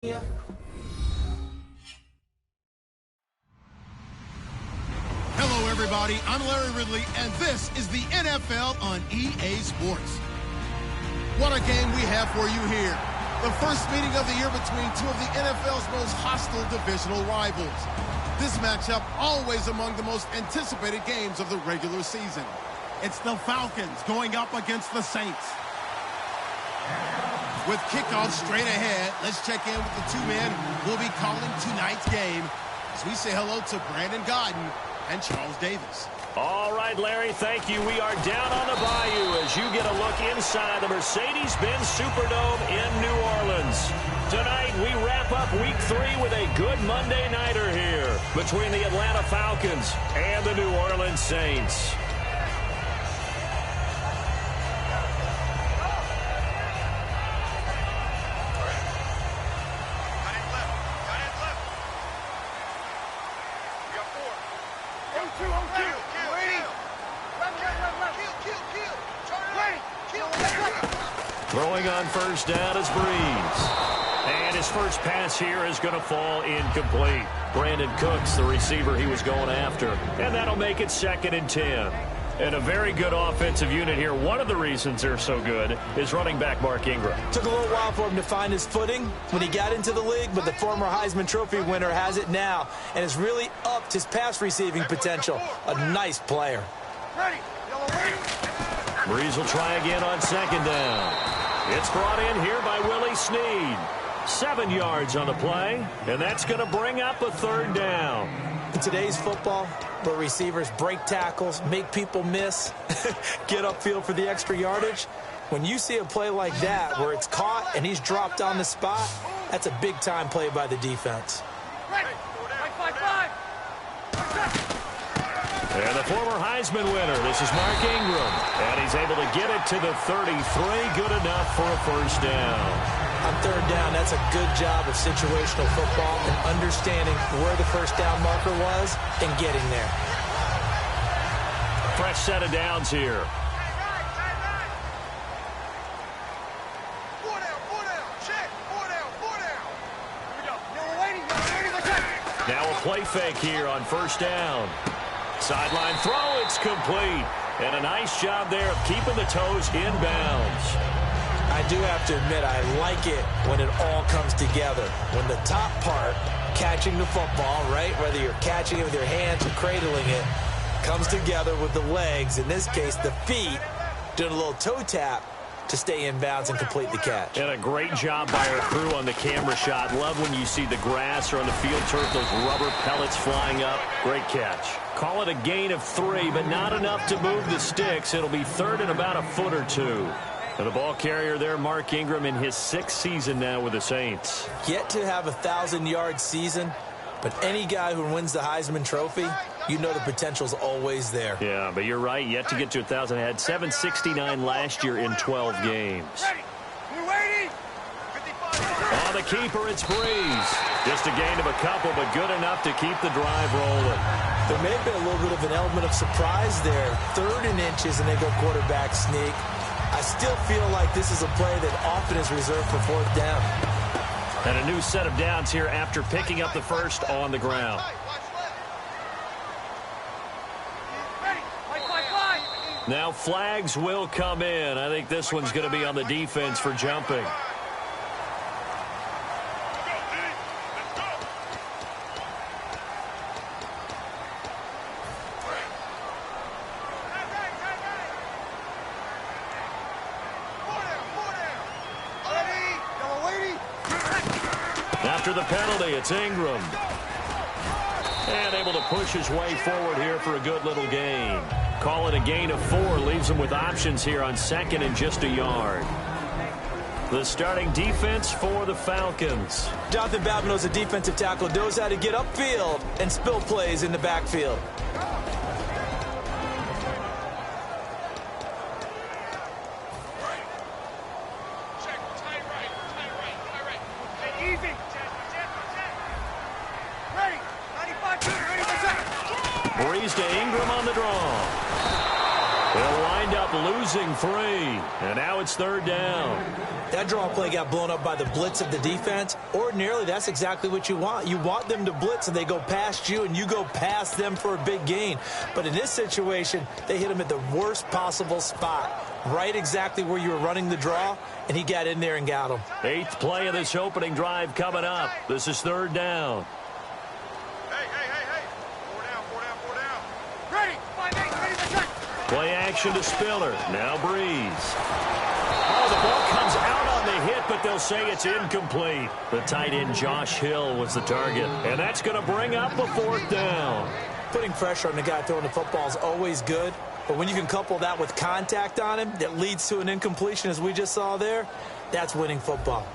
Hello, everybody. I'm Larry Ridley, and this is the NFL on EA Sports. What a game we have for you here. The first meeting of the year between two of the NFL's most hostile divisional rivals. This matchup always among the most anticipated games of the regular season. It's the Falcons going up against the Saints. With kickoff straight ahead, let's check in with the two men who will be calling tonight's game as we say hello to Brandon Godden and Charles Davis. All right, Larry, thank you. We are down on the bayou as you get a look inside the Mercedes-Benz Superdome in New Orleans. Tonight, we wrap up Week 3 with a good Monday nighter here between the Atlanta Falcons and the New Orleans Saints. Throwing on first down is Breeze. And his first pass here is going to fall incomplete. Brandon Cooks, the receiver he was going after. And that'll make it 2nd and 10. And a very good offensive unit here. One of the reasons they're so good is running back Mark Ingram. Took a little while for him to find his footing when he got into the league, but the former Heisman Trophy winner has it now and has really upped his pass receiving potential. A nice player. Breeze will try again on 2nd down. It's brought in here by Willie Snead. 7 yards on the play, and that's going to bring up a 3rd down. In today's football, where receivers break tackles, make people miss, get upfield for the extra yardage, when you see a play like that where it's caught and he's dropped on the spot, that's a big-time play by the defense. And the former Heisman winner, this is Mark Ingram. And he's able to get it to the 33, good enough for a 1st down. On 3rd down, that's a good job of situational football and understanding where the 1st down marker was and getting there. Fresh set of downs here. Now a play fake here on 1st down. Sideline throw, it's complete. And a nice job there of keeping the toes in bounds. I do have to admit, I like it when it all comes together. When the top part, catching the football, right, whether you're catching it with your hands or cradling it, comes together with the legs, in this case the feet, doing a little toe tap to stay in bounds and complete the catch. And a great job by our crew on the camera shot. Love when you see the grass or on the field turf, those rubber pellets flying up. Great catch. Call it a gain of 3, but not enough to move the sticks. It'll be 3rd and about a foot or 2. And the ball carrier there, Mark Ingram, in his 6th season now with the Saints. Yet to have a 1,000-yard season, but any guy who wins the Heisman Trophy, you know the potential's always there. Yeah, but you're right. Yet to get to 1,000. Had 769 last year in 12 games. On the keeper, it's Breeze. Just a gain of a couple, but good enough to keep the drive rolling. There may have been a little bit of an element of surprise there. 3rd and inches, and they go quarterback sneak. I still feel like this is a play that often is reserved for 4th down. And a new set of downs here after picking up the first on the ground. Now flags will come in. I think this one's going to be on the defense for jumping. After the penalty, it's Ingram. And able to push his way forward here for a good little gain. Call it a gain of 4. Leaves him with options here on 2nd and just a yard. The starting defense for the Falcons. Jonathan Babineau's a defensive tackle, knows how to get upfield and spill plays in the backfield. Breeze to Ingram on the draw. They'll wind up losing 3. And now it's 3rd down. That draw play got blown up by the blitz of the defense. Ordinarily, that's exactly what you want. You want them to blitz, and they go past you, and you go past them for a big gain. But in this situation, they hit him at the worst possible spot, right exactly where you were running the draw, and he got in there and got him. 8th play of this opening drive coming up. This is 3rd down. Hey. 4 down. Ready. Play action to Spiller. Now Breeze. Oh, the ball comes out on the hit, but they'll say it's incomplete. The tight end Josh Hill was the target, and that's going to bring up a 4th down. Putting pressure on the guy throwing the football is always good, but when you can couple that with contact on him that leads to an incompletion, as we just saw there, that's winning football.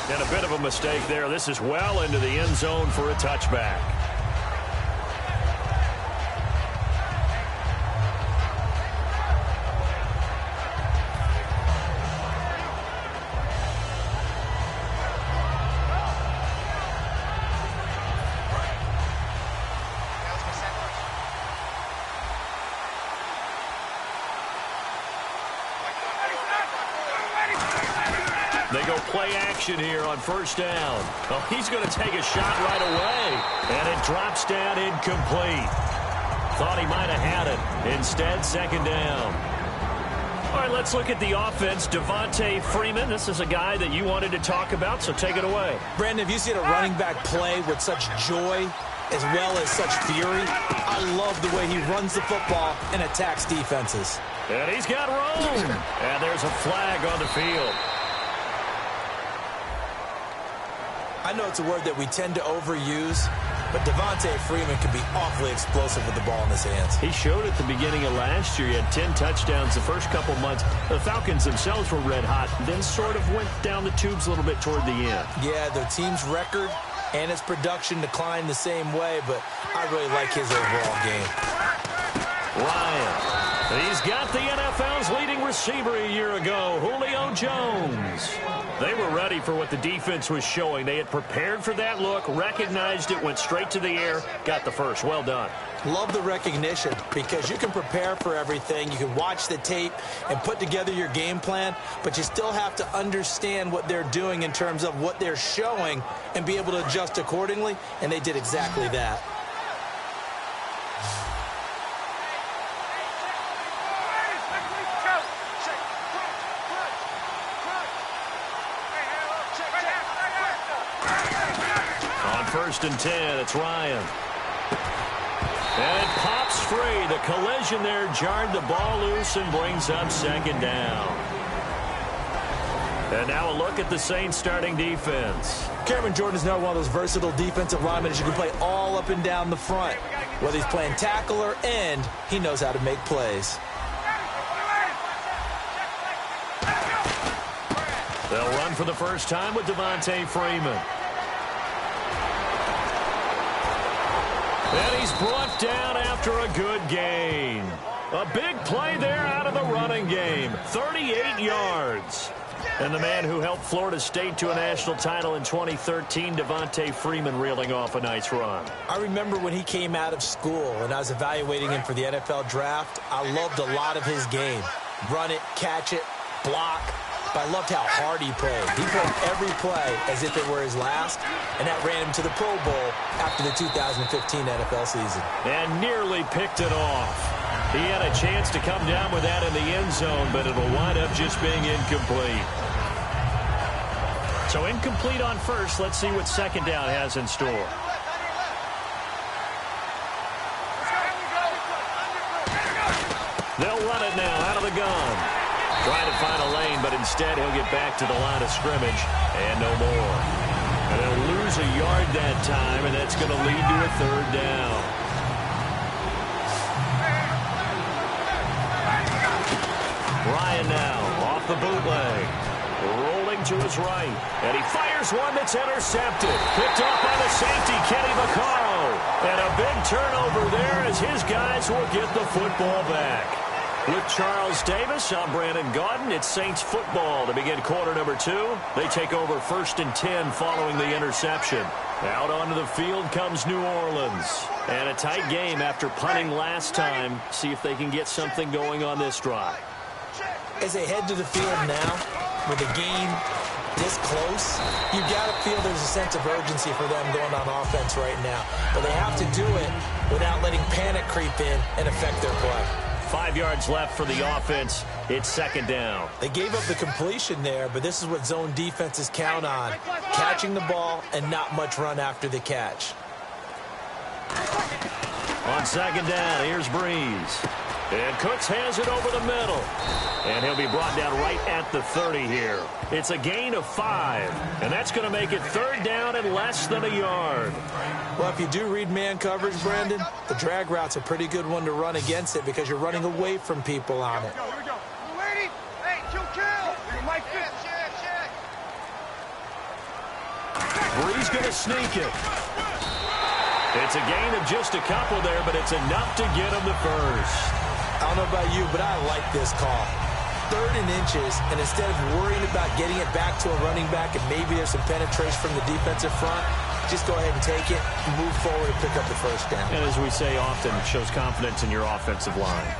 And a bit of a mistake there. This is well into the end zone for a touchback. They go play action here on 1st down. Oh, he's going to take a shot right away. And it drops down incomplete. Thought he might have had it. Instead, 2nd down. All right, let's look at the offense. Devontae Freeman, this is a guy that you wanted to talk about, so take it away. Brandon, have you seen a running back play with such joy as well as such fury? I love the way he runs the football and attacks defenses. And he's got room. And there's a flag on the field. I know it's a word that we tend to overuse, but Devontae Freeman can be awfully explosive with the ball in his hands. He showed at the beginning of last year. He had 10 touchdowns the first couple months. The Falcons themselves were red hot, then sort of went down the tubes a little bit toward the end. Yeah, their team's record and its production declined the same way, but I really like his overall game. Ryan, he's got the NFL's leading receiver a year ago, Julio Jones. They were ready for what the defense was showing. They had prepared for that look, recognized it, went straight to the air, got the first. Well done. Love the recognition because you can prepare for everything. You can watch the tape and put together your game plan, but you still have to understand what they're doing in terms of what they're showing and be able to adjust accordingly, and they did exactly that. On 1st and 10, it's Ryan. And it pops free. The collision there jarred the ball loose and brings up 2nd down. And now a look at the Saints starting defense. Cameron Jordan is now one of those versatile defensive linemen that you can play all up and down the front. Whether he's playing tackle or end, he knows how to make plays. They'll run for the first time with Devontae Freeman. And he's brought down after a good gain. A big play there out of the running game. 38 yards. And the man who helped Florida State to a national title in 2013, Devontae Freeman, reeling off a nice run. I remember when he came out of school and I was evaluating him for the NFL draft. I loved a lot of his game. Run it, catch it, block. But I loved how hard he played. He played every play as if it were his last, and that ran him to the Pro Bowl after the 2015 NFL season. And nearly picked it off. He had a chance to come down with that in the end zone, but it'll wind up just being incomplete. So incomplete on 1st. Let's see what 2nd down has in store. They'll run it now out of the gun. Trying to find a lane, but instead he'll get back to the line of scrimmage and no more. And they'll lose a yard that time, and that's going to lead to a 3rd down. Ryan now off the bootleg. Rolling to his right. And he fires one that's intercepted. Picked off by the safety, Kenny Vaccaro. And a big turnover there as his guys will get the football back. With Charles Davis, I'm Brandon Gaudin. It's Saints football to begin quarter number 2. They take over 1st and 10 following the interception. Out onto the field comes New Orleans. And a tight game after punting last time. See if they can get something going on this drive. As they head to the field now, with the game this close, you got to feel there's a sense of urgency for them going on offense right now. But they have to do it without letting panic creep in and affect their play. 5 yards left for the offense. It's 2nd down. They gave up the completion there, but this is what zone defenses count on. Catching the ball and not much run after the catch. On 2nd down, here's Breeze. And Cooks has it over the middle. And he'll be brought down right at the 30 here. It's a gain of 5. And that's going to make it 3rd down and less than a yard. Well, if you do read man coverage, Brandon, the drag route's a pretty good one to run against it because you're running away from people on it. Here we go. Ready? Hey, kill. Mike, check. Breeze going to sneak it. It's a gain of just a couple there, but it's enough to get him the first. I don't know about you, but I like this call. 3rd and inches, and instead of worrying about getting it back to a running back and maybe there's some penetration from the defensive front, just go ahead and take it, move forward, and pick up the first down. And as we say often, it shows confidence in your offensive line.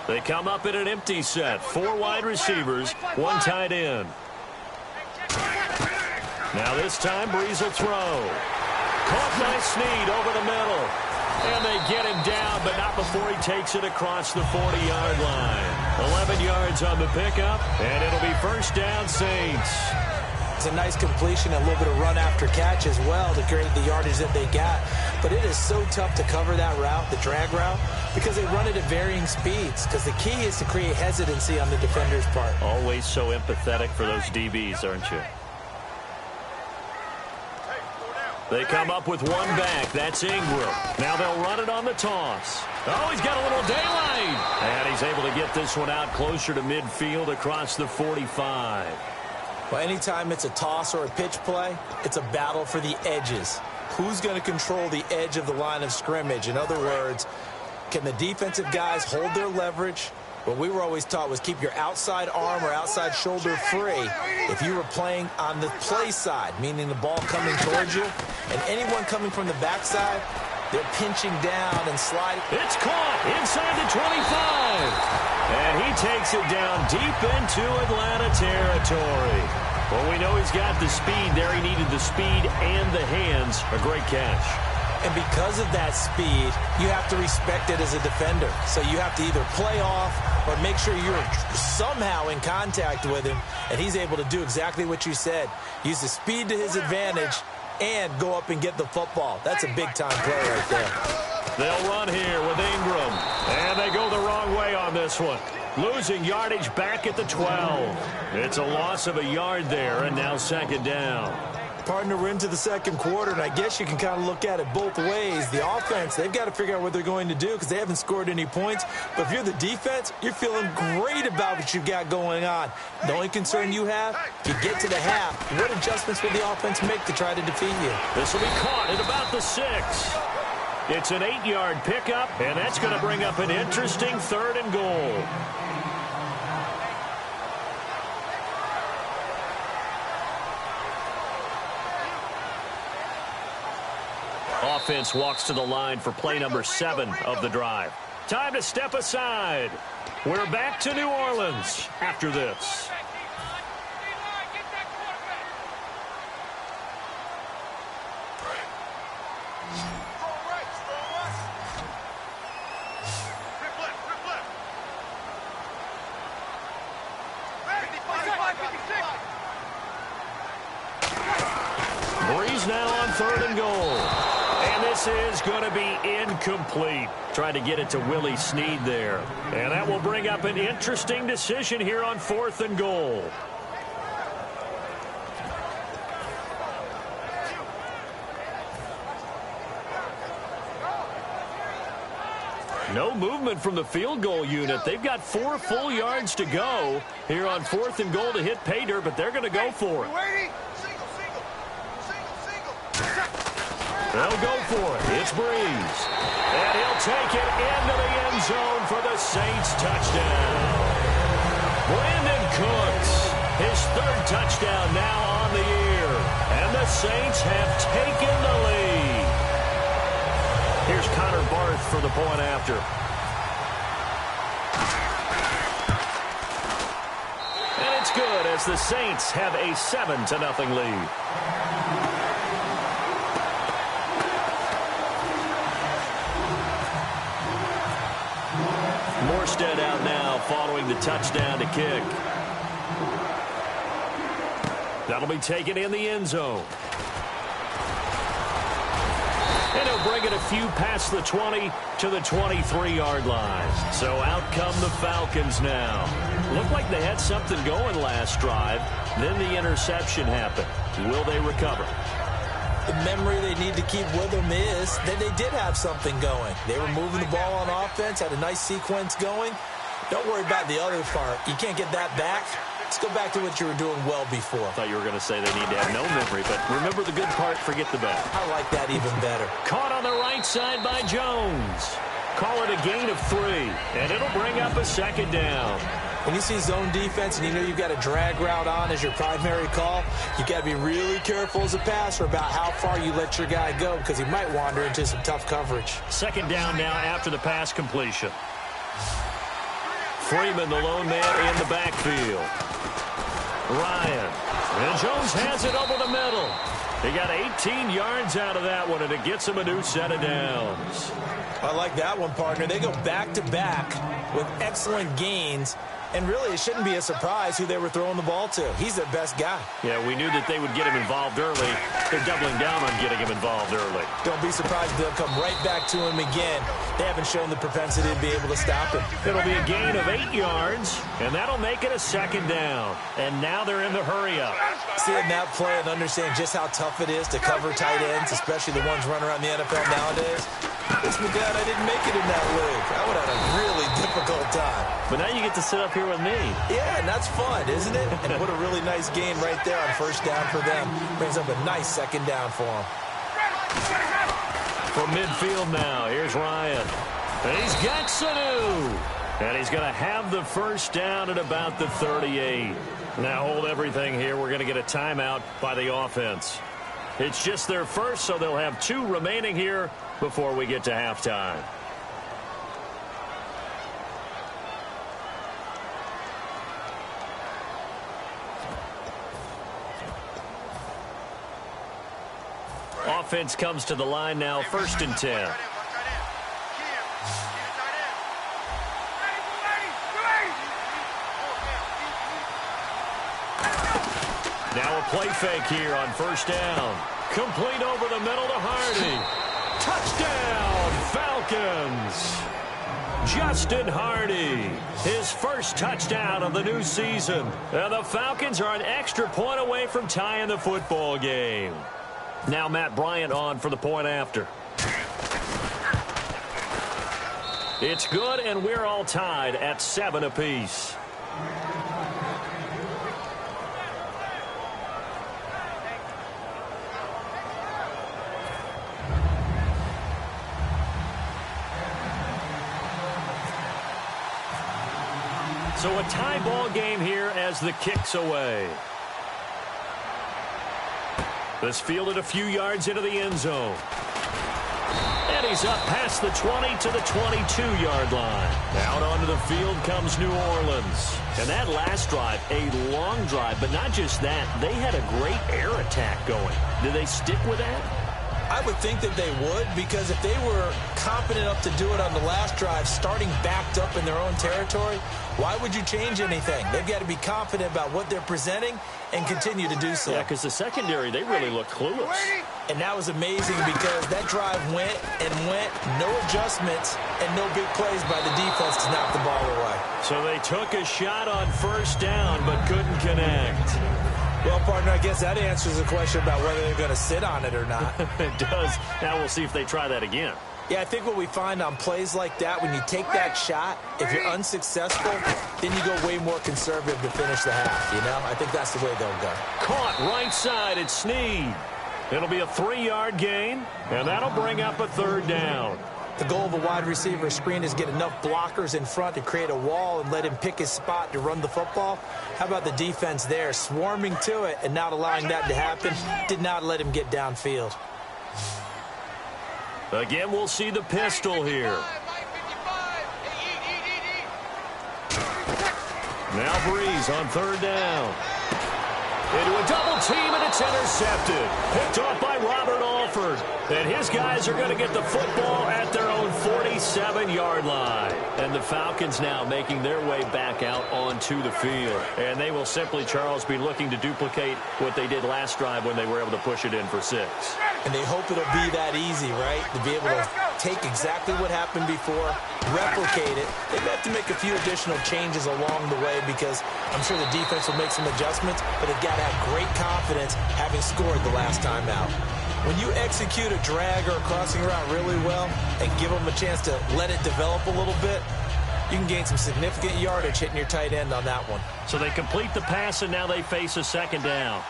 They come up in an empty set. 4 wide receivers, 1 tight end. Now this time, Breeze will throw. Caught by Snead over the middle. And they get him down, but not before he takes it across the 40-yard line. 11 yards on the pickup, and it'll be 1st down Saints. It's a nice completion, a little bit of run after catch as well to create the yardage that they got. But it is so tough to cover that route, the drag route, because they run it at varying speeds. Because the key is to create hesitancy on the defender's part. Always so empathetic for those DBs, aren't you? They come up with 1 back. That's Ingram. Now they'll run it on the toss. Oh, he's got a little daylight. And he's able to get this one out closer to midfield across the 45. Well, anytime it's a toss or a pitch play, it's a battle for the edges. Who's going to control the edge of the line of scrimmage? In other words, can the defensive guys hold their leverage? What we were always taught was keep your outside arm or outside shoulder free if you were playing on the play side, meaning the ball coming towards you. And anyone coming from the backside, they're pinching down and sliding. It's caught inside the 25. And he takes it down deep into Atlanta territory. Well, we know he's got the speed there. He needed the speed and the hands. A great catch. And because of that speed, you have to respect it as a defender. So you have to either play off or make sure you're somehow in contact with him. And he's able to do exactly what you said. Use the speed to his advantage and go up and get the football. That's a big-time play right there. They'll run here with Ingram. And they go the wrong way on this one. Losing yardage back at the 12. It's a loss of a yard there, and now 2nd down. Partner, we're into the 2nd quarter, and I guess you can kind of look at it both ways. The offense, they've got to figure out what they're going to do because they haven't scored any points. But if you're the defense, you're feeling great about what you've got going on. The only concern you have, you get to the half. What adjustments will the offense make to try to defeat you? This will be caught at about the 6. It's an 8-yard pickup, and that's going to bring up an interesting 3rd and goal. Offense walks to the line for play number 7 of the drive. Time to step aside. We're back to New Orleans after this. Breeze now on 3rd and goal. And this is going to be incomplete. Trying to get it to Willie Snead there. And that will bring up an interesting decision here on 4th and goal. No movement from the field goal unit. They've got 4 full yards to go here on 4th and goal to hit pay dirt, but they're going to go for it. They'll go for it. It's Breeze. And he'll take it into the end zone for the Saints touchdown. Brandon Cooks, his third touchdown now on the year. And the Saints have taken the lead. Here's Connor Barth for the point after. And it's good as the Saints have a 7-0 lead. Morstead out now following the touchdown to kick. That'll be taken in the end zone. And he'll bring it a few past the 20 to the 23-yard line. So out come the Falcons now. Looked like they had something going last drive. Then the interception happened. Will they recover? The memory they need to keep with them is that they did have something going. They were moving the ball on offense, had a nice sequence going. Don't worry about the other part. You can't get that back. Let's go back to what you were doing well before. I thought you were going to say they need to have no memory, but remember the good part, forget the bad. I like that even better. Caught on the right side by Jones. Call it a gain of 3, and it'll bring up a second down. When you see zone defense and you know you've got a drag route on as your primary call, you've got to be really careful as a passer about how far you let your guy go because he might wander into some tough coverage. Second down now after the pass completion. Freeman, the lone man in the backfield. Ryan. And Jones has it over the middle. He got 18 yards out of that one, and it gets him a new set of downs. I like that one, partner. They go back-to-back with excellent gains. And really, it shouldn't be a surprise who they were throwing the ball to. He's their best guy. Yeah, we knew that they would get him involved early. They're doubling down on getting him involved early. Don't be surprised if they'll come right back to him again. They haven't shown the propensity to be able to stop him. It'll be a gain of 8 yards, and that'll make it a second down. And now they're in the hurry-up. Seeing that play and understanding just how tough it is to cover tight ends, especially the ones running around the NFL nowadays. It's my dad, I didn't make it in that league. I would have had a really difficult time. But now you get to sit up here with me. Yeah, and that's fun, isn't it? And put a really nice game right there on first down for them. Brings up a nice second down for them. From midfield now, here's Ryan. And he's got Sanu. And he's going to have the first down at about the 38. Now hold everything here. We're going to get a timeout by the offense. It's just their first, so they'll have 2 remaining here before we get to halftime. Offense comes to the line now, 1st and 10. Now a play fake here on first down. Complete over the middle to Hardy. Touchdown, Falcons. Justin Hardy, his first touchdown of the new season. And the Falcons are an extra point away from tying the football game. Now Matt Bryant on for the point after. It's good, and we're all tied at 7 apiece. So a tie ball game here as the kick's away. This fielded a few yards into the end zone. And he's up past the 20 to the 22-yard line. Out onto the field comes New Orleans. And that last drive, a long drive, but not just that. They had a great air attack going. Do they stick with that? I would think that they would, because if they were confident enough to do it on the last drive, starting backed up in their own territory, why would you change anything? They've got to be confident about what they're presenting and continue to do so. Yeah, because the secondary, they really look clueless. And that was amazing because that drive went and went, no adjustments, and no big plays by the defense to knock the ball away. So they took a shot on first down but couldn't connect. Well, partner, I guess that answers the question about whether they're going to sit on it or not. It does. Now we'll see if they try that again. Yeah, I think what we find on plays like that, when you take that shot, if you're unsuccessful, then you go way more conservative to finish the half, you know? I think that's the way they'll go. Caught right side, it's Snead. It'll be a 3-yard gain, and that'll bring up a third down. The goal of a wide receiver screen is get enough blockers in front to create a wall and let him pick his spot to run the football. How about the defense there, swarming to it and not allowing that to happen? Did not let him get downfield. Again, we'll see the pistol here. Now Breeze on third down. Into a double team, and it's intercepted. Picked off by Robert Alford. And his guys are going to get the football at their own 47-yard line. And the Falcons now making their way back out onto the field. And they will simply, Charles, be looking to duplicate what they did last drive when they were able to push it in for 6. And they hope it'll be that easy, right? To be able to take exactly what happened before, replicate it. They have to make a few additional changes along the way because I'm sure the defense will make some adjustments, but they've got to have great confidence having scored the last time out. When you execute a drag or a crossing route really well and give them a chance to let it develop a little bit, you can gain some significant yardage hitting your tight end on that one. So they complete the pass, and now they face a second down.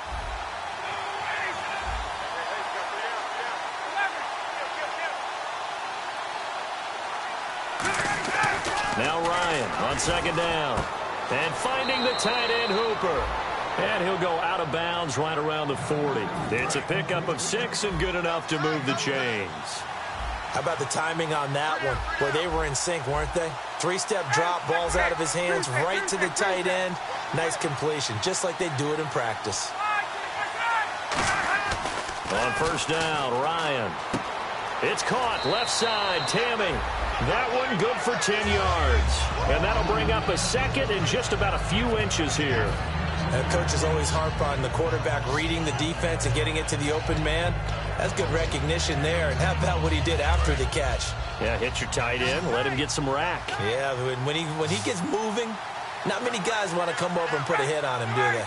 Now Ryan on second down. And finding the tight end Hooper. And he'll go out of bounds right around the 40. It's a pickup of 6 and good enough to move the chains. How about the timing on that one? Boy, they were in sync, weren't they? 3-step drop, ball's out of his hands, right to the tight end. Nice completion, just like they do it in practice. On first down, Ryan. It's caught, left side, Tammy. That one good for 10 yards. And that'll bring up a second and just about a few inches here. And coaches always harp on the quarterback reading the defense and getting it to the open man. That's good recognition there. And how about what he did after the catch? Yeah, hit your tight end, let him get some rack. Yeah, when he gets moving, not many guys want to come over and put a hit on him, do they?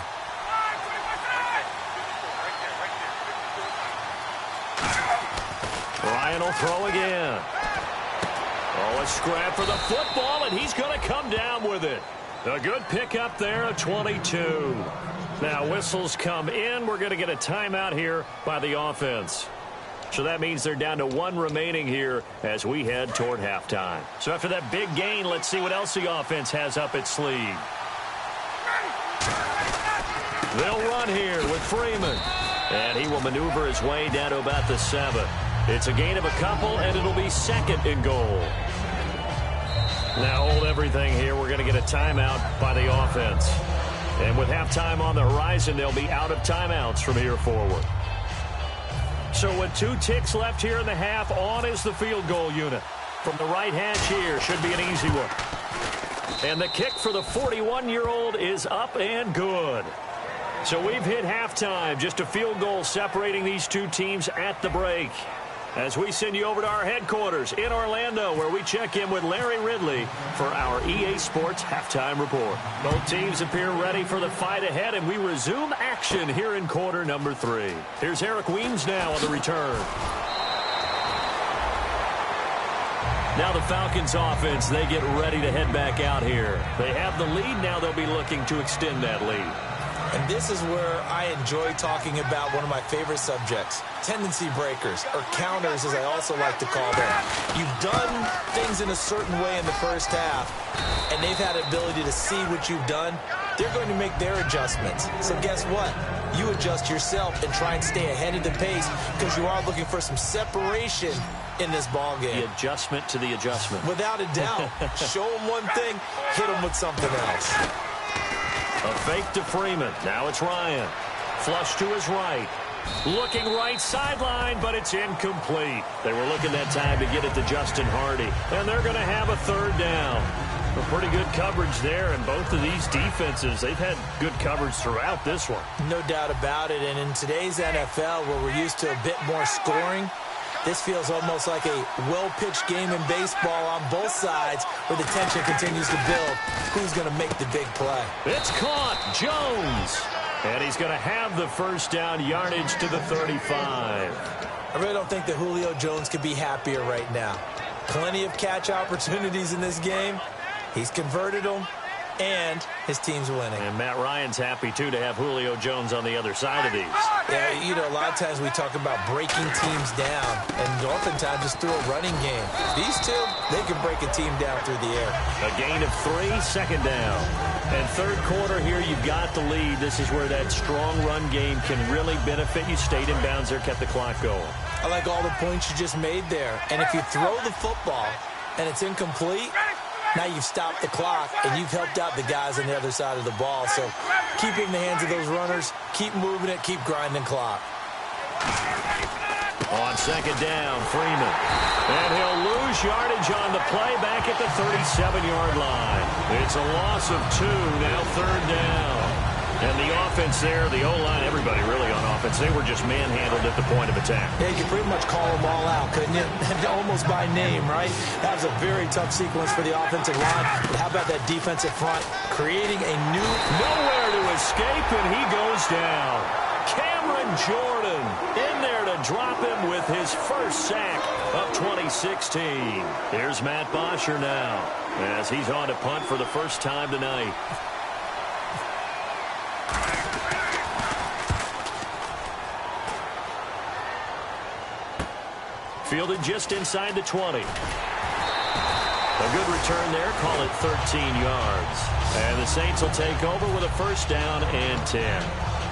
Ryan will throw again. Oh, a scrap for the football, and he's going to come down with it. A good pickup there, a 22. Now whistles come in. We're going to get a timeout here by the offense. So that means they're down to 1 remaining here as we head toward halftime. So after that big gain, let's see what else the offense has up its sleeve. They'll run here with Freeman. And he will maneuver his way down to about the 7. It's a gain of a couple, and it'll be second and goal. Now hold everything here. We're going to get a timeout by the offense. And with halftime on the horizon, they'll be out of timeouts from here forward. So with 2 ticks left here in the half, on is the field goal unit. From the right hash here, should be an easy one. And the kick for the 41-year-old is up and good. So we've hit halftime. Just a field goal separating these two teams at the break. As we send you over to our headquarters in Orlando, where we check in with Larry Ridley for our EA Sports Halftime Report. Both teams appear ready for the fight ahead, and we resume action here in quarter number 3. Here's Eric Weems now on the return. Now the Falcons offense, they get ready to head back out here. They have the lead. Now they'll be looking to extend that lead. And this is where I enjoy talking about one of my favorite subjects, tendency breakers, or counters as I also like to call them. You've done things in a certain way in the first half, and they've had the ability to see what you've done. They're going to make their adjustments. So guess what? You adjust yourself and try and stay ahead of the pace because you are looking for some separation in this ball game. The adjustment to the adjustment. Without a doubt. Show them one thing, hit them with something else. A fake to Freeman. Now it's Ryan. Flush to his right. Looking right sideline, but it's incomplete. They were looking that time to get it to Justin Hardy. And they're going to have a third down. A pretty good coverage there, and both of these defenses, they've had good coverage throughout this one. No doubt about it. And in today's NFL, where we're used to a bit more scoring, this feels almost like a well-pitched game in baseball on both sides where the tension continues to build. Who's going to make the big play? It's caught. Jones. And he's going to have the first down, yardage to the 35. I really don't think that Julio Jones could be happier right now. Plenty of catch opportunities in this game. He's converted them. and his team's winning. And Matt Ryan's happy, too, to have Julio Jones on the other side of these. Yeah, you know, a lot of times we talk about breaking teams down, and oftentimes just through a running game. These two, they can break a team down through the air. A gain of 3, second down. And third quarter here, you've got the lead. This is where that strong run game can really benefit you. Stayed in bounds there, kept the clock going. I like all the points you just made there. And if you throw the football and it's incomplete, now you've stopped the clock and you've helped out the guys on the other side of the ball. So keep it in the hands of those runners, keep moving it, keep grinding clock. On second down, Freeman. And he'll lose yardage on the play back at the 37-yard line. It's a loss of 2, now third down. And the offense there, the O-line, everybody really on offense, they were just manhandled at the point of attack. Yeah, you could pretty much call them all out, couldn't you? Almost by name, right? That was a very tough sequence for the offensive line. But how about that defensive front creating a new... Nowhere to escape, and he goes down. Cameron Jordan in there to drop him with his first sack of 2016. Here's Matt Bosher now as he's on to punt for the first time tonight. Fielded just inside the 20. A good return there. Call it 13 yards. And the Saints will take over with a first down and 10.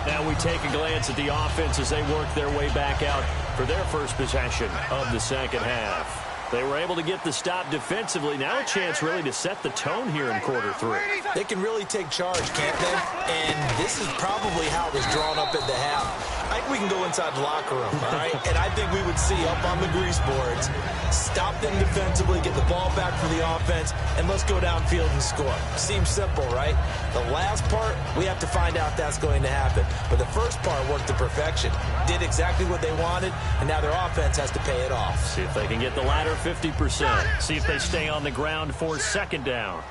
Now we take a glance at the offense as they work their way back out for their first possession of the second half. They were able to get the stop defensively. Now a chance really to set the tone here in quarter 3. They can really take charge, can't they? And this is probably how it was drawn up at the half. I think we can go inside the locker room, all right? And I think we would see up on the grease boards, stop them defensively, get the ball back for the offense, and let's go downfield and score. Seems simple, right? The last part, we have to find out if that's going to happen. But the first part worked to perfection. Did exactly what they wanted, and now their offense has to pay it off. See if they can get the latter 50%. See if they stay on the ground for second down.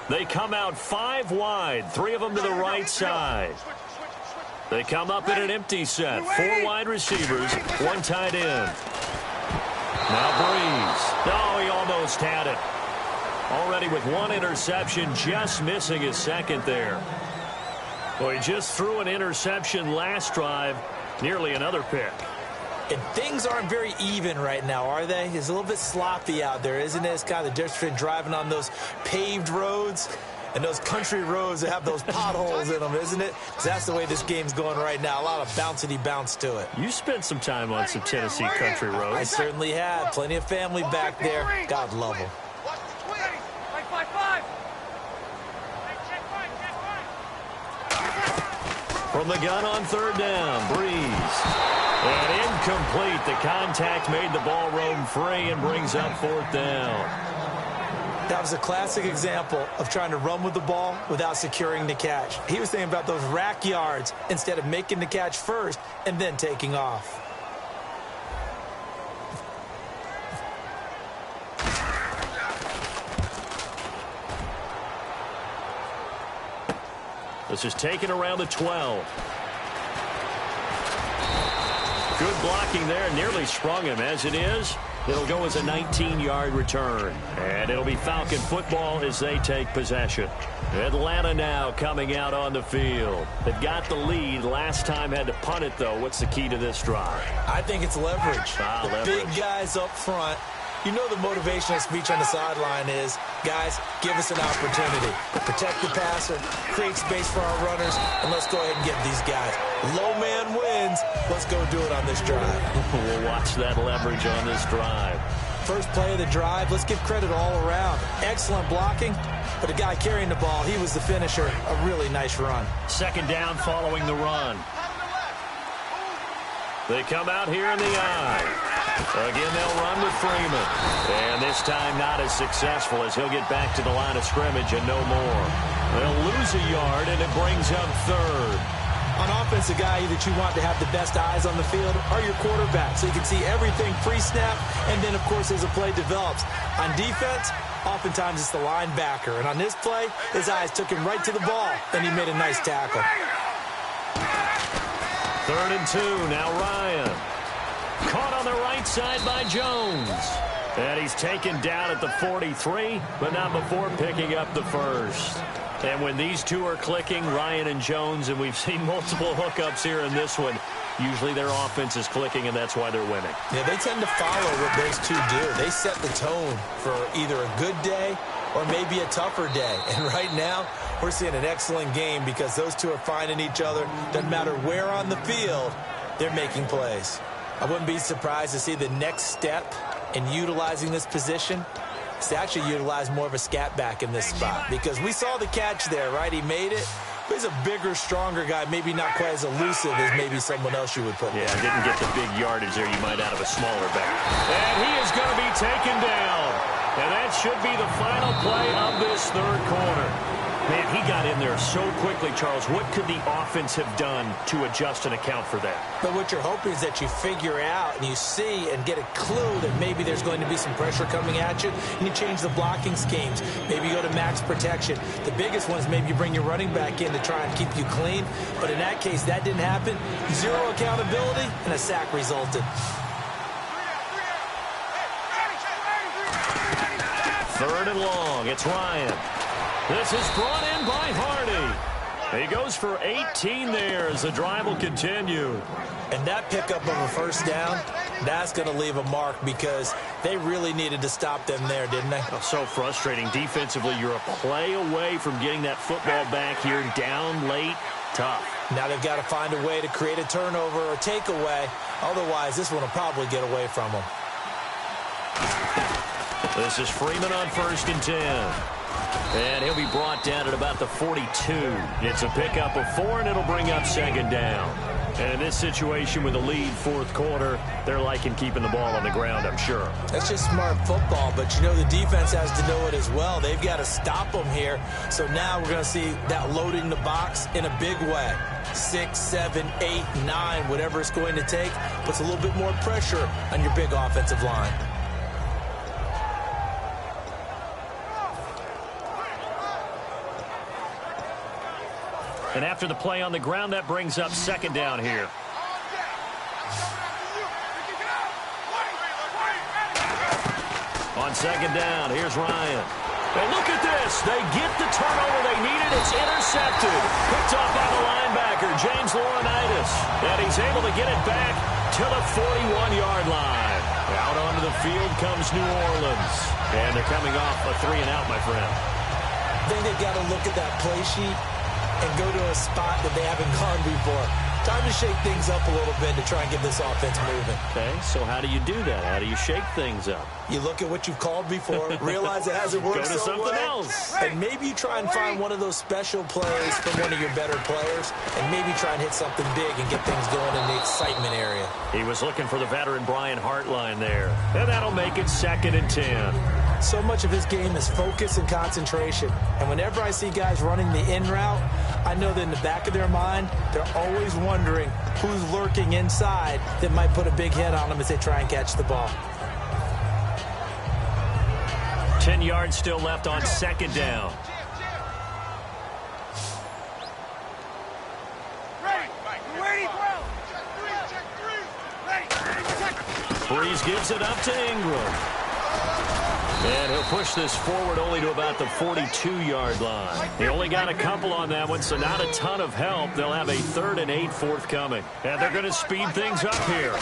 They come out 5 wide, 3 of them to the right side. They come up in an empty set. 4 wide receivers, 1 tight end. Now Breeze. Oh, he almost had it. Already with 1 interception, just missing his second there. Well, he just threw an interception last drive, nearly another pick. And things aren't very even right now, are they? It's a little bit sloppy out there, isn't it? It's kind of the difference between driving on those paved roads and those country roads that have those potholes in them, isn't it? Because that's the way this game's going right now. A lot of bouncy bounce to it. You spent some time on some Tennessee country roads. I certainly have. Plenty of family back there. God love them. From the gun on third down, Breeze. And incomplete. The contact made the ball roam free and brings up 4th down. That was a classic example of trying to run with the ball without securing the catch. He was thinking about those rack yards instead of making the catch first and then taking off. This is taken around the 12. Good blocking there. Nearly sprung him. As it is, it'll go as a 19-yard return. And it'll be Falcon football as they take possession. Atlanta now coming out on the field. They've got the lead. Last time had to punt it, though. What's the key to this drive? I think it's leverage. Leverage. Big guys up front. You know the motivational speech on the sideline is, guys, give us an opportunity. Protect the passer, create space for our runners, and let's go ahead and get these guys. Low man wins. Let's go do it on this drive. We'll watch that leverage on this drive. First play of the drive, let's give credit all around. Excellent blocking, but the guy carrying the ball, he was the finisher. A really nice run. Second down following the run. They come out here in the eye. Again, they'll run with Freeman. And this time not as successful as he'll get back to the line of scrimmage and no more. They'll lose a yard, and it brings up 3rd. On offense, the guy that you want to have the best eyes on the field are your quarterback, so you can see everything pre-snap, and then, of course, as the play develops. On defense, oftentimes it's the linebacker. And on this play, his eyes took him right to the ball, and he made a nice tackle. 3rd and 2. Now Ryan. Caught on the right side by Jones. And he's taken down at the 43, but not before picking up the first. And when these two are clicking, Ryan and Jones, and we've seen multiple hookups here in this one, usually their offense is clicking, and that's why they're winning. Yeah, they tend to follow what those two do. They set the tone for either a good day or maybe a tougher day. And right now, we're seeing an excellent game because those two are finding each other. Doesn't matter where on the field, they're making plays. I wouldn't be surprised to see the next step in utilizing this position is to actually utilize more of a scat back in this spot, because we saw the catch there, right? He made it. But he's a bigger, stronger guy, maybe not quite as elusive as maybe someone else you would put. Yeah, didn't get the big yardage there you might out of a smaller back. And he is going to be taken down. And that should be the final play of this third quarter. Man, he got in there so quickly, Charles. What could the offense have done to adjust and account for that? But what you're hoping is that you figure out and you see and get a clue that maybe there's going to be some pressure coming at you, and you change the blocking schemes. Maybe you go to max protection. The biggest one is maybe you bring your running back in to try and keep you clean. But in that case, that didn't happen. Zero accountability, and a sack resulted. Third and long. It's Ryan. This is brought in by Hardy. He goes for 18 there as the drive will continue. And that pickup of a first down, that's going to leave a mark because they really needed to stop them there, didn't they? Oh, so frustrating. Defensively, you're a play away from getting that football back here. Down late, tough. Now they've got to find a way to create a turnover or takeaway. Otherwise, this one will probably get away from them. This is Freeman on 1st and 10. And he'll be brought down at about the 42. It's a pickup of 4, and it'll bring up 2nd down. And in this situation with a lead 4th quarter, they're liking keeping the ball on the ground, I'm sure. That's just smart football, but you know the defense has to know it as well. They've got to stop them here. So now we're going to see that loading the box in a big way. 6, 7, 8, 9, whatever it's going to take, puts a little bit more pressure on your big offensive line. And after the play on the ground, that brings up 2nd down here. On 2nd down, here's Ryan. And look at this. They get the turnover they needed. It's intercepted. Picked off by the linebacker, James Laurinaitis. And he's able to get it back to the 41-yard line. Out onto the field comes New Orleans. And they're coming off a 3-and-out, my friend. I think they've got to look at that play sheet and go to a spot that they haven't gone before. Time to shake things up a little bit to try and get this offense moving. Okay, so how do you do that? How do you shake things up? You look at what you've called before, realize it hasn't worked Go to so something well, else. and maybe you try and find one of those special plays from one of your better players, and maybe try and hit something big and get things going in the excitement area. He was looking for the veteran Brian Hartline there, and that'll make it 2nd and 10. So much of his game is focus and concentration. And whenever I see guys running the in route, I know that in the back of their mind, they're always wondering who's lurking inside that might put a big hit on them as they try and catch the ball. 10 yards still left on 2nd down. Breeze gives it up to Ingram. And he'll push this forward only to about the 42-yard line. He only got a couple on that one, so not a ton of help. They'll have a 3rd and 8 forthcoming. And they're going to speed things up here.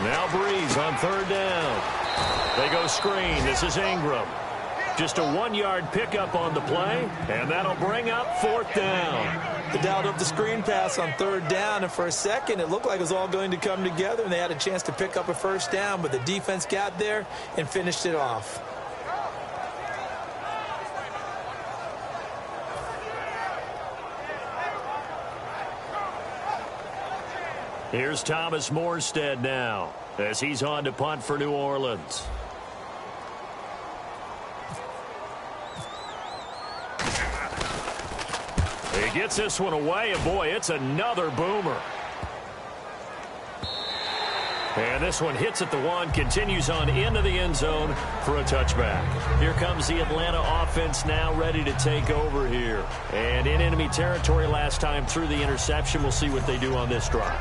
Now Breeze on 3rd down. They go screen. This is Ingram. Just a 1-yard pickup on the play, and that'll bring up 4th down. They dialed up the screen pass on 3rd down, and for a second it looked like it was all going to come together, and they had a chance to pick up a 1st down, but the defense got there and finished it off. Here's Thomas Morstead now as he's on to punt for New Orleans. He gets this one away, and boy, it's another boomer. And this one hits at the 1, continues on into the end zone for a touchback. Here comes the Atlanta offense now ready to take over here. And in enemy territory last time through the interception. We'll see what they do on this drive.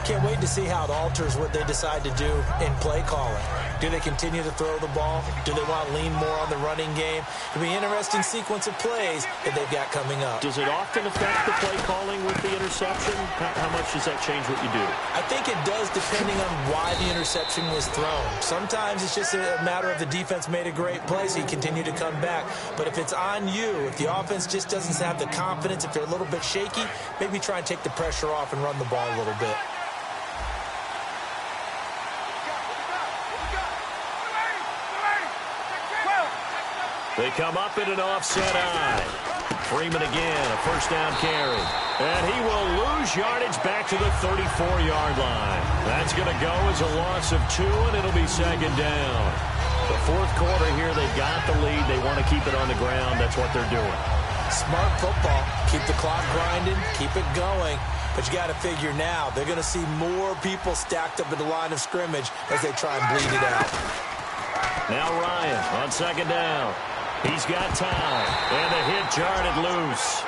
Can't wait to see how it alters what they decide to do in play calling. Do they continue to throw the ball? Do they want to lean more on the running game? It'll be an interesting sequence of plays that they've got coming up. Does it often affect the play calling with the interception? How much does that change what you do? I think it does, depending on why the interception was thrown. Sometimes it's just a matter of the defense made a great play, so you continue to come back. But if it's on you, if the offense just doesn't have the confidence, if they're a little bit shaky, maybe try and take the pressure off and run the ball a little bit. They come up in an offset eye. Freeman again, a first down carry. And he will lose yardage back to the 34-yard line. That's going to go as a loss of 2, and it'll be second down. The fourth quarter here, they've got the lead. They want to keep it on the ground. That's what they're doing. Smart football. Keep the clock grinding. Keep it going. But you got to figure now, they're going to see more people stacked up at the line of scrimmage as they try and bleed it out. Now Ryan on second down. He's got time, and the hit jarred loose.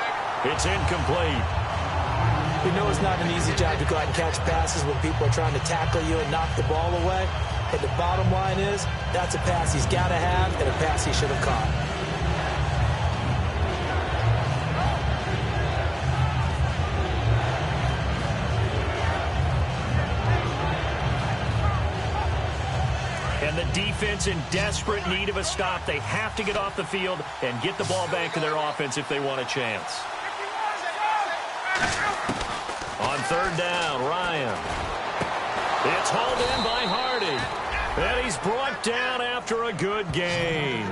It's incomplete. You know it's not an easy job to go out and catch passes when people are trying to tackle you and knock the ball away. But the bottom line is, that's a pass he's got to have and a pass he should have caught. And the defense in desperate need of a stop. They have to get off the field and get the ball back to their offense if they want a chance. On third down, Ryan. It's hauled in by Hardy. And he's brought down after a good gain.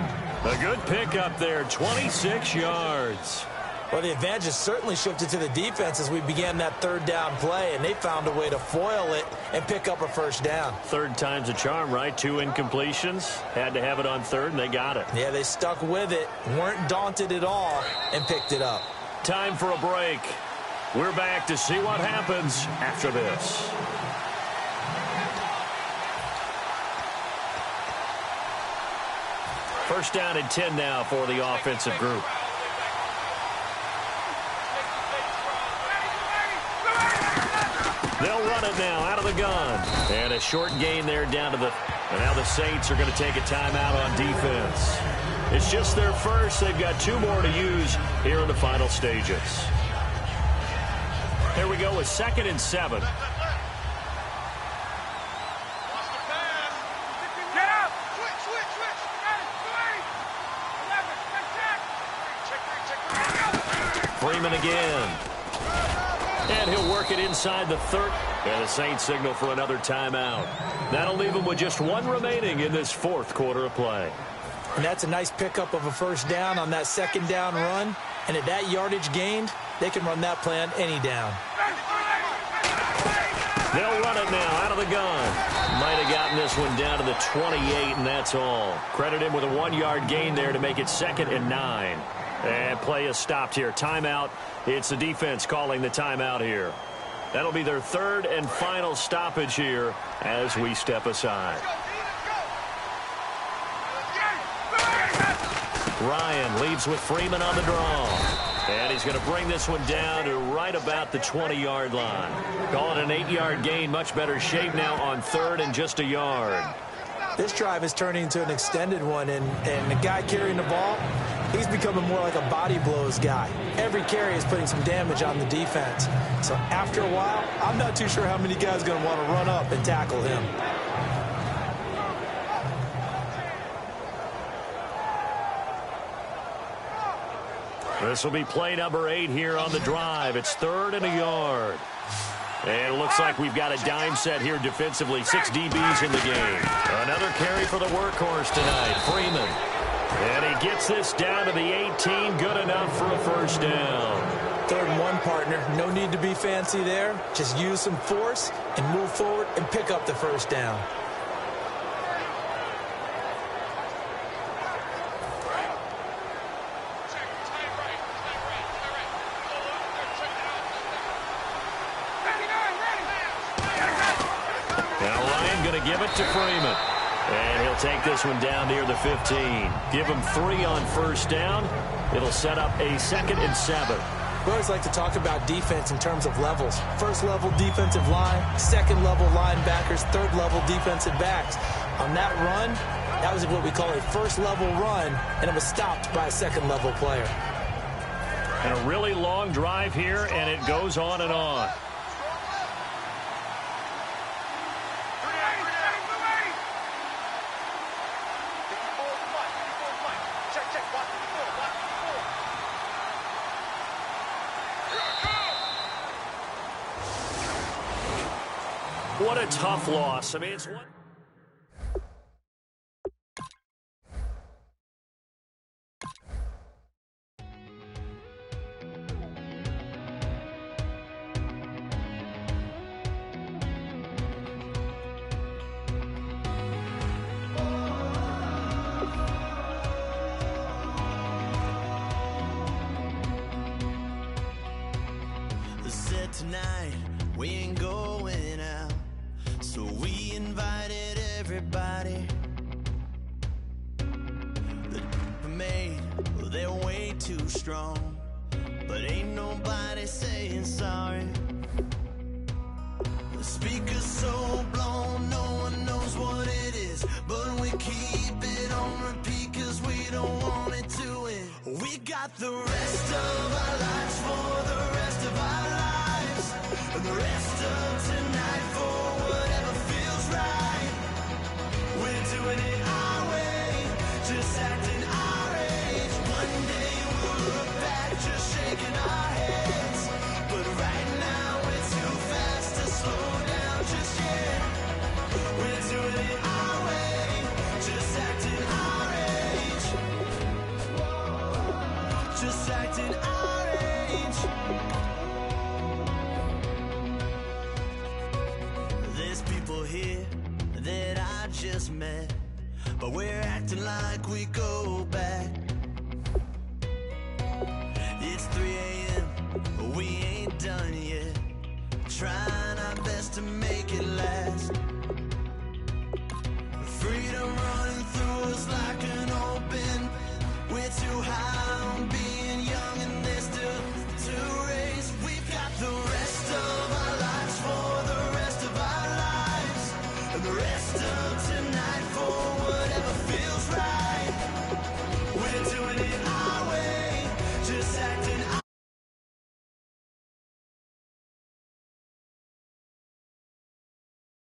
A good pickup there, 26 yards. Well, the advantage has certainly shifted to the defense as we began that third down play, and they found a way to foil it and pick up a first down. Third time's a charm, right? 2 incompletions. Had to have it on third, and they got it. Yeah, they stuck with it, weren't daunted at all, and picked it up. Time for a break. We're back to see what happens after this. First down and 10 now for the offensive group. They'll run it now out of the gun. And a short gain there down to the... And now the Saints are going to take a timeout on defense. It's just their first. They've got 2 more to use here in the final stages. Here we go with 2nd and 7. Freeman again. And he'll work it inside the 30. And the Saints signal for another timeout. That'll leave them with just 1 remaining in this fourth quarter of play. And that's a nice pickup of a first down on that second down run. And at that yardage gained, they can run that play on any down. They'll run it now out of the gun. Might have gotten this one down to the 28, and that's all. Credit him with a 1-yard gain there to make it 2nd and 9. And play is stopped here. Timeout. It's the defense calling the timeout here. That'll be their 3rd and final stoppage here as we step aside. Ryan leaves with Freeman on the draw. And he's going to bring this one down to right about the 20-yard line. Call it an 8-yard gain. Much better shape now on 3rd and just a yard. This drive is turning into an extended one, and the guy carrying the ball, he's becoming more like a body blows guy. Every carry is putting some damage on the defense. So after a while, I'm not too sure how many guys are going to want to run up and tackle him. This will be play number 8 here on the drive. It's 3rd and a yard. And it looks like we've got a dime set here defensively. 6 DBs in the game. Another carry for the workhorse tonight, Freeman. And he gets this down to the 18. Good enough for a first down. 3rd and 1, partner. No need to be fancy there. Just use some force and move forward and pick up the first down. Give it to Freeman. And he'll take this one down near the 15. Give him 3 on first down. It'll set up a 2nd and 7. We always like to talk about defense in terms of levels. First level defensive line, second level linebackers, third level defensive backs. On that run, that was what we call a first level run, and it was stopped by a second level player. And a really long drive here, and it goes on and on. What a tough loss. I mean, it's one. Said tonight we ain't going out, so we invited everybody. The made, well, they're way too strong, but ain't nobody saying sorry. The speaker's so blown, no one knows what it is, but we keep it on repeat cause we don't want it to end. We got the rest of our lives for the rest of our lives, and the rest of tonight for whatever feels right. We're doing it our way, just acting our age. One day we'll look back just shaking our heads, but right now we're too fast to slow down just yet. We're doing it our way, just acting our age, just acting our age. There's people here that I just met, but we're acting like we go back. It's 3 a.m., but we ain't done yet, trying our best to make it last. Freedom running through us like an